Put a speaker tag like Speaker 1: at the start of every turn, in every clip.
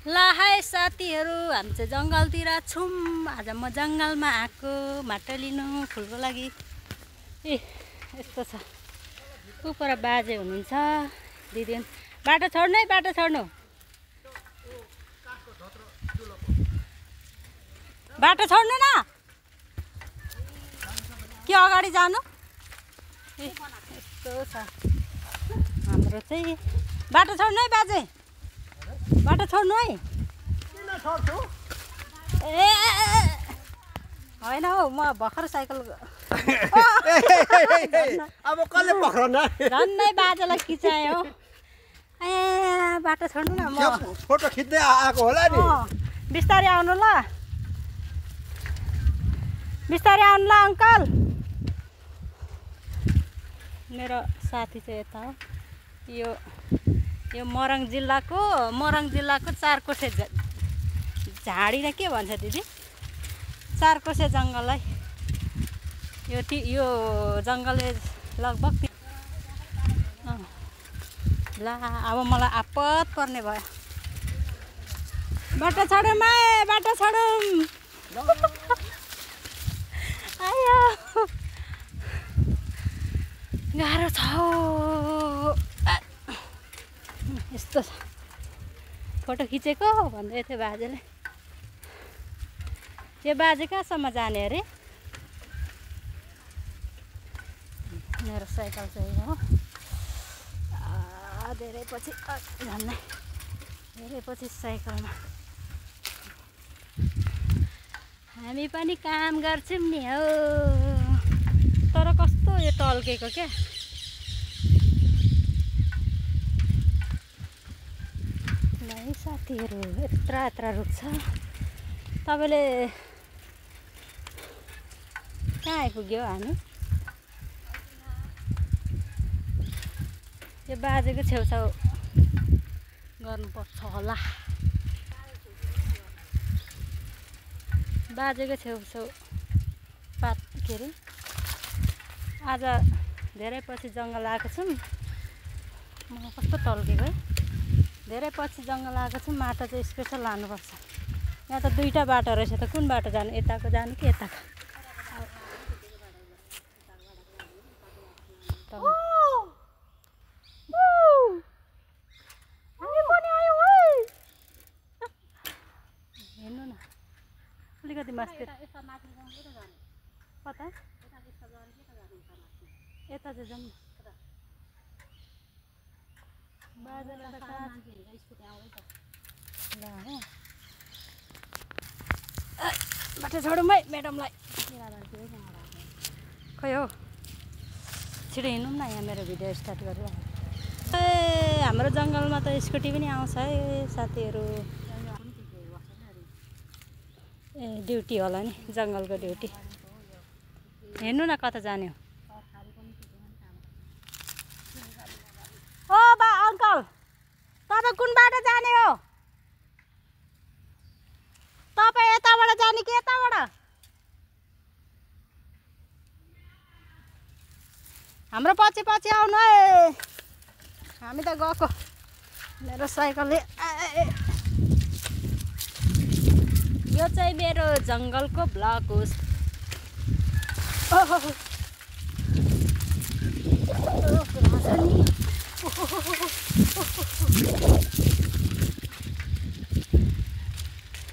Speaker 1: ला हाय साथीहरू, हामी चाहिँ जङ्गलतिर छौँ। आज म जङ्गलमा आएको माटो लिनु फुलको लागि। ए यस्तो छ, उपर बाजे हुनुहुन्छ। दिदी बाटो छोड्नु है, बाटो छोड्नु, बाटो छोड्नु न, के अगाडि जानु। ए यस्तो छ हाम्रो चाहिँ। बाटो छोड्नु है बाजे, बाटो छोड्नु है। ए होइन हौ, म भर्खर साइकल
Speaker 2: अब कसले पक्रन
Speaker 1: झन्नै बाजेलाई खिचायो। ए बाटो छोड्नु न, म
Speaker 2: फोटो खिच्दै आएको होला नि।
Speaker 1: बिस्तारै आउनु ल, बिस्तारै आउनु ल अङ्कल। मेरो साथी चाहिँ यता हो। यो मोरङ जिल्लाको चारकोसे झाडी न के भन्छ दिदी, चारकोसे जङ्गललाई। यो जङ्गलले लगभग ला अब मलाई आपत पर्ने भयो। बाटो छोडौँ बाटो छोडौँ। आयो गाह्रो छ यस्तो छ। फोटो खिचेको भन्दै थियो बाजेले। यो बाजे कहाँसम्म जाने अरे। मेरो साइकल चाहिँ हो धेरै पछि झन्नै धेरै पछि साइकलमा हामी पनि काम गर्छौँ नि हौ। तर कस्तो यो टल्केको क्या। है साथीहरू, यत्रा रुख छ। तपाईँले कहाँ आइपुग्यो हामी। यो बाजेको छेउछाउ गर्नुपर्छ होला। बाजेको छेउछाउ पात के अरे। आज धेरै पछि जङ्गल आएको छौँ। म कस्तो टल्केको है। धेरै पछि जङ्गल आएको छौँ। माटो चाहिँ स्पेसल लानुपर्छ। यहाँ त दुईवटा बाटो रहेछ त कुन बाटो जानु, यताको जानु कि यताको। हेर्नु न अलिकति मास्तिर कता यता चाहिँ जाउँ। बाजेलाई त बाटो छोडौँ है म्याडमलाई। खै हो, छिटो हिँडौँ न। यहाँ मेरो भिडियो स्टार्ट गरेर। ए हाम्रो जङ्गलमा त स्कुटी पनि आउँछ है साथीहरू। ए ड्युटी होला नि, जङ्गलको ड्युटी। हेर्नु न कता जाने हो। ओ बा अङ्कल, तपाईँ कुन बाटो जाने हो। तपाईँ यताबाट जाने कि यताबाट। हाम्रो पछि पछि आउनु है, हामी त गएको। मेरो साइकलले यो चाहिँ मेरो जङ्गलको ब्लक हो।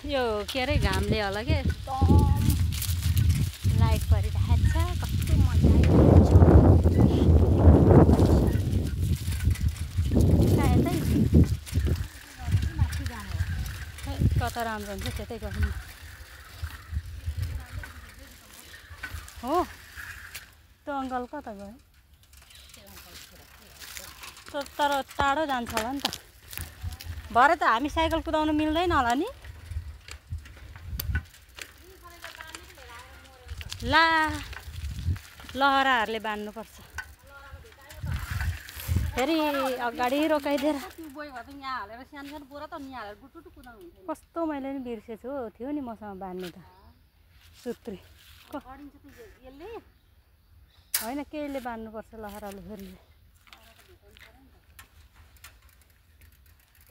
Speaker 1: यो के अरे घामले होला के एकदम लाइट परिरहेको छ। कस्तो मजा आयो। कता राम्रो हुन्छ त्यतै गर्नु हो। त्यो अङ्कल कता गयो। तर टाढो जान्छ होला नि त। भरे त हामी साइकल कुदाउनु मिल्दैन होला नि। ला लहराहरूले बाँध्नुपर्छ। फेरि अगाडि रोकाइदिएर कस्तो मैले नि बिर्सेछु हो। थियो नि मसँग बाँध्ने त सुत्री होइन, केहीले बाँध्नुपर्छ लहराले। फेरि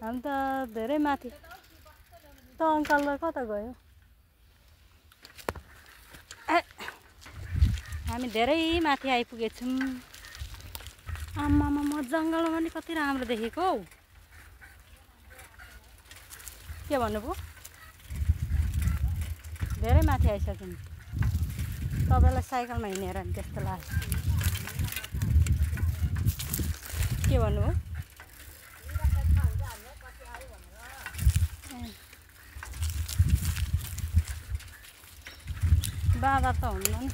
Speaker 1: हामी त धेरै माथि त अङ्कल र कता गयो? हामी धेरै माथि आइपुगेछौँ। आम्मामा म जङ्गलमा पनि कति राम्रो देखेको हौ। के भन्नुभयो? धेरै माथि आइसक्यौँ। तपाईँलाई साइकलमा हिँडेर नि त्यस्तो लाग्यो। के भन्नुभयो? बाँदर त हुन्न नि।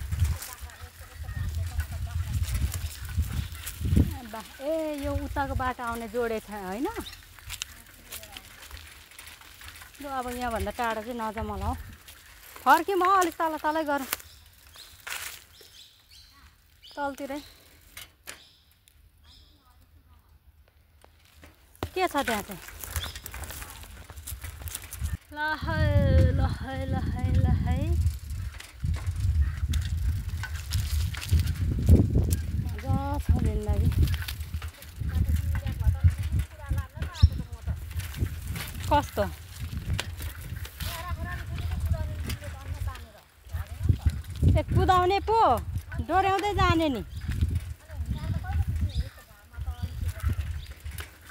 Speaker 1: ए यो उताको बाटो आउने जोडेछ होइन? लु अब यहाँभन्दा टाढो चाहिँ नजाउँ होला हौ। फर्क्यौँ हौ, अलिक तल तलै गरौँ। तलतिरै के छ त्यहाँ चाहिँ? लहै लहै लहै लहै मजा छ जिन्दगी। कस्तो? ए कुदाउने पो डोर्याउँदै जाने नि।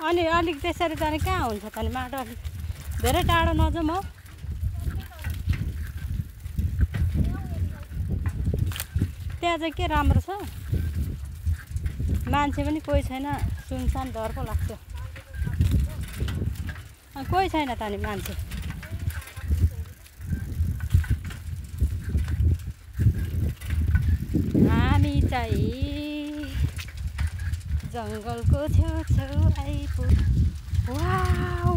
Speaker 1: अनि अलिक त्यसरी त कहाँ हुन्छ त नि, माटो अलिक धेरै टाढो नजाउँ हौ। त्यहाँ चाहिँ के राम्रो छ? मान्छे पनि कोही छैन, सुनसान डर पो लाग्छ। कोही छैन त नि मान्छे। हामी चाहिँ जङ्गलको छेउछेउ आइपुग। वाउ,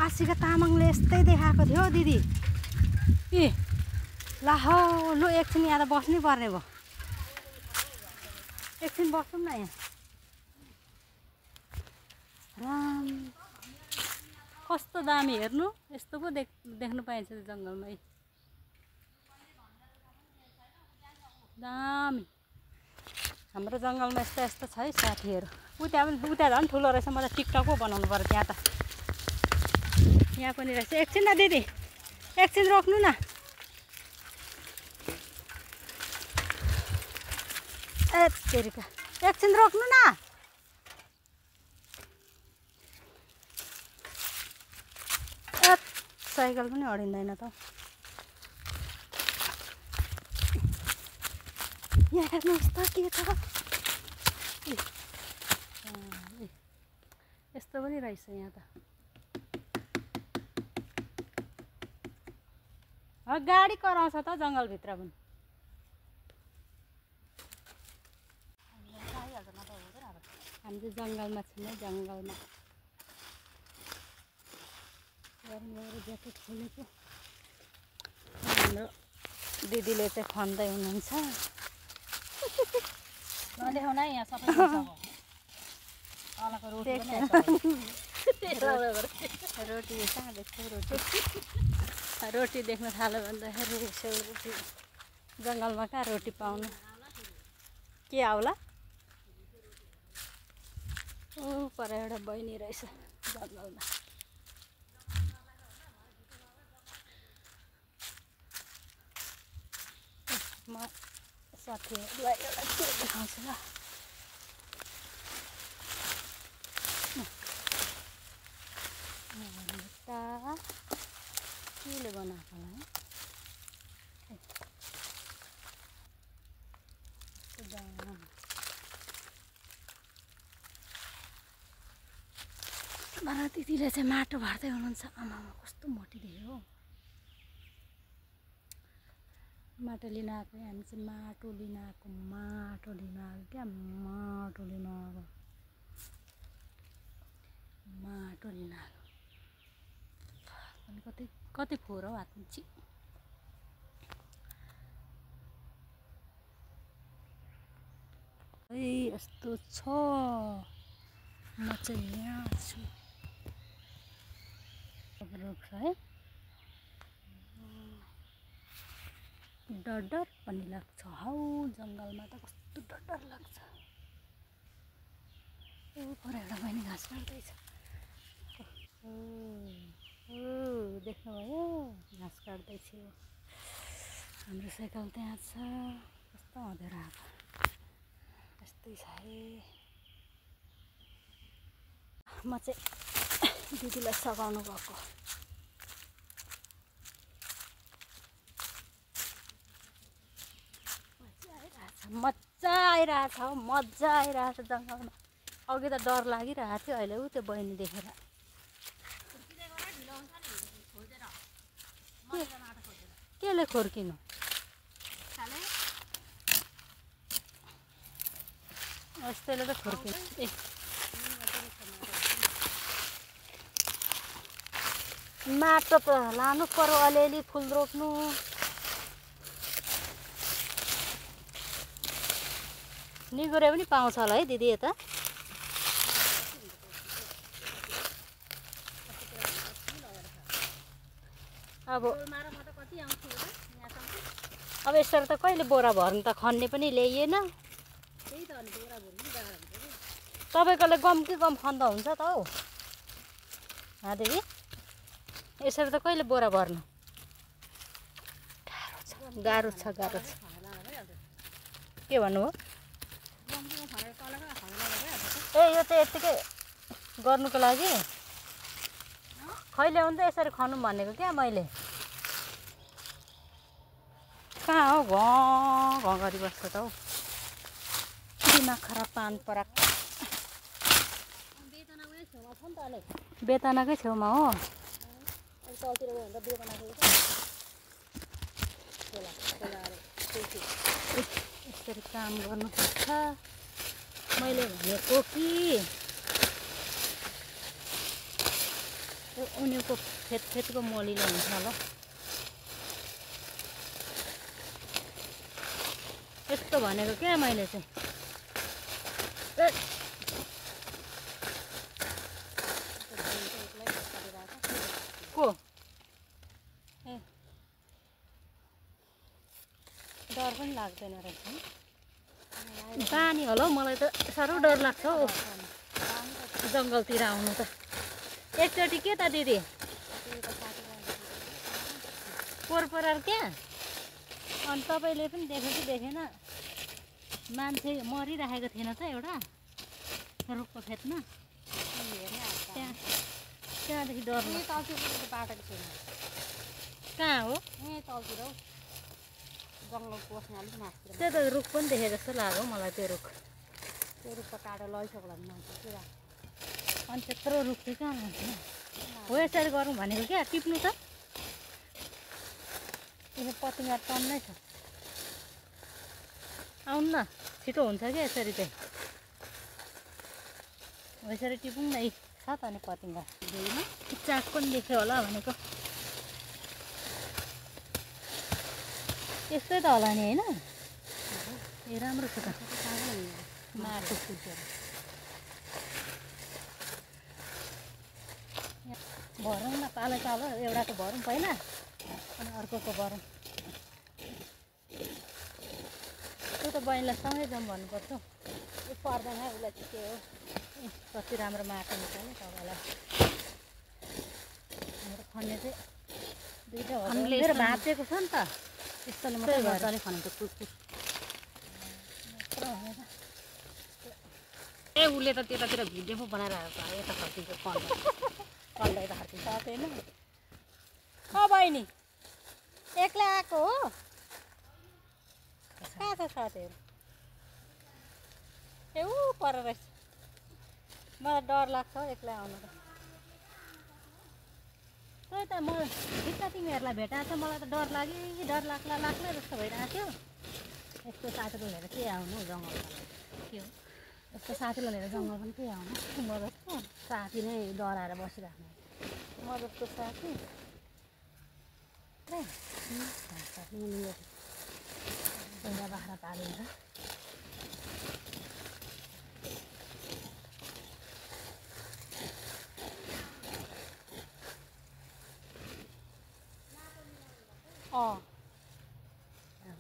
Speaker 1: आशिका तामाङले यस्तै देखाएको थियो दिदी। ए ला हौ, लु एकछिन यहाँ त बस्नै पर्ने भयो। एकछिन बसौँ न यहाँ। राम कस्तो दामी, हेर्नु यस्तो पो देख्नु पाइन्छ जङ्गलमै। दामी। हाम्रो जङ्गलमा यस्तो यस्तो छ है साथीहरू। उता झन् ठुलो रहेछ। म त टिकटक पो बनाउनु पर्यो त्यहाँ त। यहाँ पनि रहेछ। एकछिन न दिदी, एकछिन रोक्नु न। ए तेरिका, एकछिन रोक्नु न। ए साइकल पनि अडिँदैन त। यहाँ हेर्नुहोस् त के छ। यस्तो पनि रहेछ यहाँ त। गाडी कराउँछ त जङ्गलभित्र पनि। हामी चाहिँ जङ्गलमा छौँ है, जङ्गलमा। ज्याकेट खोलेको हाम्रो दिदीले चाहिँ खन्दै हुनुहुन्छ। नदेखाउन है, यहाँ सबै तलको रोटी रोटी कहाँ देख्छ? रोटी देख्न थाल्यो भन्दाखेरि सेलरोटी। जङ्गलमा कहाँ रोटी पाउनु? के आउला? ऊ पर एउटा बहिनी रहेछ जङ्गलमा। म साथीहरूलाई एउटा के देखाउँछु ल। केले बनाएको होला है? भरे दिदीले चाहिँ माटो भर्दै हुनुहुन्छ। आमामा कस्तो मोटी देख्यो हौ। माटो लिन आएको है हामी चाहिँ। माटो लिन आएको क्या, माटो लिन आएको। माटो लिन आएको। अनि कति कति फोहोर हौ हातमा। छि है यस्तो छ। म चाहिँ यहाँ छु। रुख है, डर पनि लाग्छ हौ जङ्गलमा त। कस्तो डर लाग्छ। पर एउटा बहिनी घाँस काट्दैछ। देख्नुभयो? घाँस काट्दैछु हाम्रो साइकल त्यहाँ छ कस्तो अँध्यारो आएको यस्तै छ है म चाहिँ दिदीलाई सघाउनु गएको मजा आइरहेछ हौ मजा आइरहेछ जङ्गलमा अघि त डर लागिरहेको थियो अहिले ऊ त्यो बहिनी देखेर केले खोर्किनु यस्तैले त खोर्किनु ए माटो त लानु पर्यो अलिअलि फुल रोप्नु निगुरे पनि पाउँछ होला है दिदी यता अब यसरी त कहिले बोरा भर्नु त खन्ने पनि ल्याइएन तपाईँकोले गम कि गम खन्दा हुन्छ त हौ दिदी यसरी त कहिले बोरा भर्नु गाह्रो छ के भन्नुभयो ए यो चाहिँ यत्तिकै गर्नुको लागि खैले हुन्छ यसरी खनौँ भनेको क्या मैले कहाँ हौ घ गरिबस्छ त हौ दिमाग खराब पान पराक बेतनाकै छेउमा हो यसरी काम गर्नुपर्छ मैले भनेको कि उनीहरूको फेदको मलीले हुन्छ होला यस्तो भनेको क्या मैले चाहिँ को ए डर पनि लाग्दैन रहेछ पानी होला हौ मलाई त साह्रो डर लाग्छ हौ जङ्गलतिर आउनु त एकचोटि के त दिदी पोरपोरार क्या अनि तपाईँले पनि देख्यो कि देखेन मान्छे मरिराखेको थिएन त एउटा रुखको फेदमा त्यहाँदेखि डर
Speaker 3: बाटोको छेउमा
Speaker 1: कहाँ हो
Speaker 3: तलतिर हौ जङ्गल पस्ने अलिक माथि
Speaker 1: त्यो त रुख पनि देखे जस्तो लाग्यो मलाई त्यो रुख
Speaker 3: त्यो रुखको काटेर लैसक्ला नि मान्छे पुरा
Speaker 1: अनि त्यत्रो रुख चाहिँ कहाँ लान्छ हो यसरी गरौँ भनेको क्या टिप्नु त यो पतिङ्गा टन्नै छ आउनु न छिटो हुन्छ क्या यसरी चाहिँ हो यसरी टिपौँ न छ त नि पतिङ्गा
Speaker 3: देउन
Speaker 1: चाक पनि देख्यो होला भनेको यस्तै त होला नि होइन ए राम्रो छ त माटो फुटेर भरौँ न पालो पालो एउटाको भरौँ पहिला अनि अर्कोको भरौँ त्यो त बहिनीलाई सँगै जाउँ भन्नुपर्छ
Speaker 3: यो पर्दैन उसलाई चाहिँ के हो
Speaker 1: कति राम्रो माटो निकाल्यो तपाईँलाई हाम्रो खन्ने चाहिँ दुइटा हो मेरो भाँचिएको छ नि त
Speaker 3: यस्तोले मात्रै मजाले खनेको कुकुर ए उसले त त्यतातिर भिडियो पो बनाएर यता फर्किन्छ कन्दा यता फर्किन्छ
Speaker 1: साथैन बहिनी एक्लै आएको हो कहाँ छ साथीहरू ए ऊ पर रहेछ मलाई डर लाग्छ हौ एक्लै आउनु त त्यही त म ठिक्क तिमीहरूलाई भेटाएको छ मलाई त डर लाग्ला जस्तो भइरहेको थियो
Speaker 3: यस्तो साथीहरू लिएर के आउनु जङ्गलमा
Speaker 1: के हो
Speaker 3: यस्तो साथीलाई लिएर जङ्गल पनि के आउनु
Speaker 1: म जस्तो
Speaker 3: साथी नै डराएर बसिराख्नु
Speaker 1: म जस्तो साथी
Speaker 3: पहिला बाख्रा पालिन्छ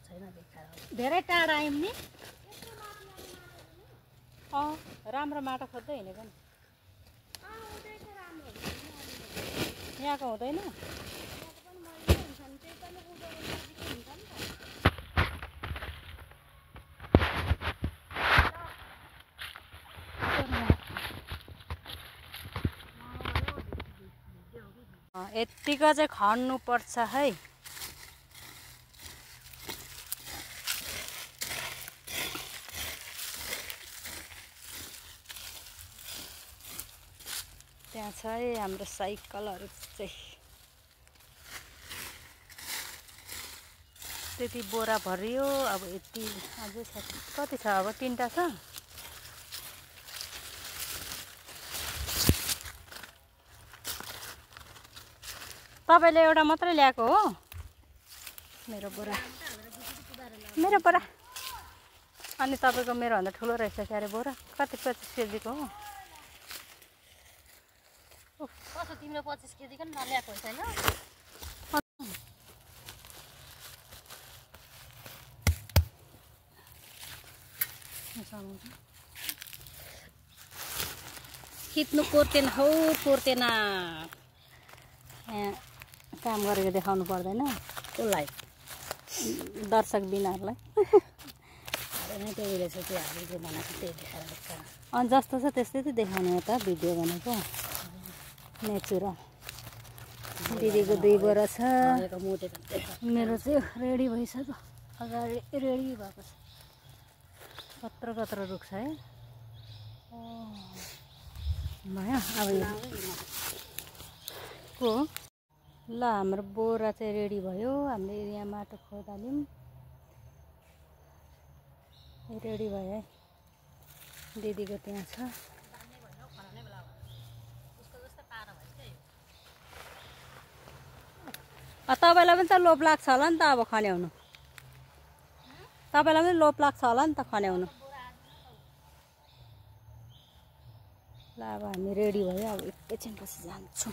Speaker 3: छैन बेकार
Speaker 1: धेरै टाढा आयौँ नि राम्रो माटो खोज्दै हिँडेको नि यहाँको हुँदैन यत्तिको चाहिँ खन्नुपर्छ है। त्यहाँ छ है हाम्रो साइकलहरू चाहिँ। त्यति बोरा भरियो। अब यति अझै छ। कति छ अब? 3टा छ। तपाईँले एउटा मात्रै ल्याएको हो? मेरो बोरा अनि तपाईँको मेरोभन्दा ठुलो रहेछ क्या अरे बोरा। कति 25 केजीको हो?
Speaker 3: कसो तिम्रो 25 केजीको नि नल्याएको छैन? खिच्नु पर्दैन हौ, पर्दैन।
Speaker 1: यहाँ काम गरेको देखाउनु पर्दैन
Speaker 3: कसलाई?
Speaker 1: दर्शक बिनाहरूलाई।
Speaker 3: त्यही रहेछ त्यो हामीले बनाएको त्यही देखाएर।
Speaker 1: अनि जस्तो छ त्यस्तै त देखाउने हो त भिडियो भनेको। नेचुरल। दिदीको 2 बोरा छ। मेरो चाहिँ रेडी भइसक्यो। अगाडि रेडी भएको छ। कत्रो रुख छ है। भयो अब को ल हाम्रो बोरा चाहिँ रेडी भयो। हामीले यहाँ माटो खोदाल्यौँ। रेडी भयो है। दिदीको त्यहाँ छ। तपाईँलाई पनि त लोभ लाग्छ होला नि त अब खन्याउनु। तपाईँलाई पनि लोभ लाग्छ होला नि त खन्याउनु। ल अब हामी रेडी भयो। अब एकैछिनपछि जान्छौँ।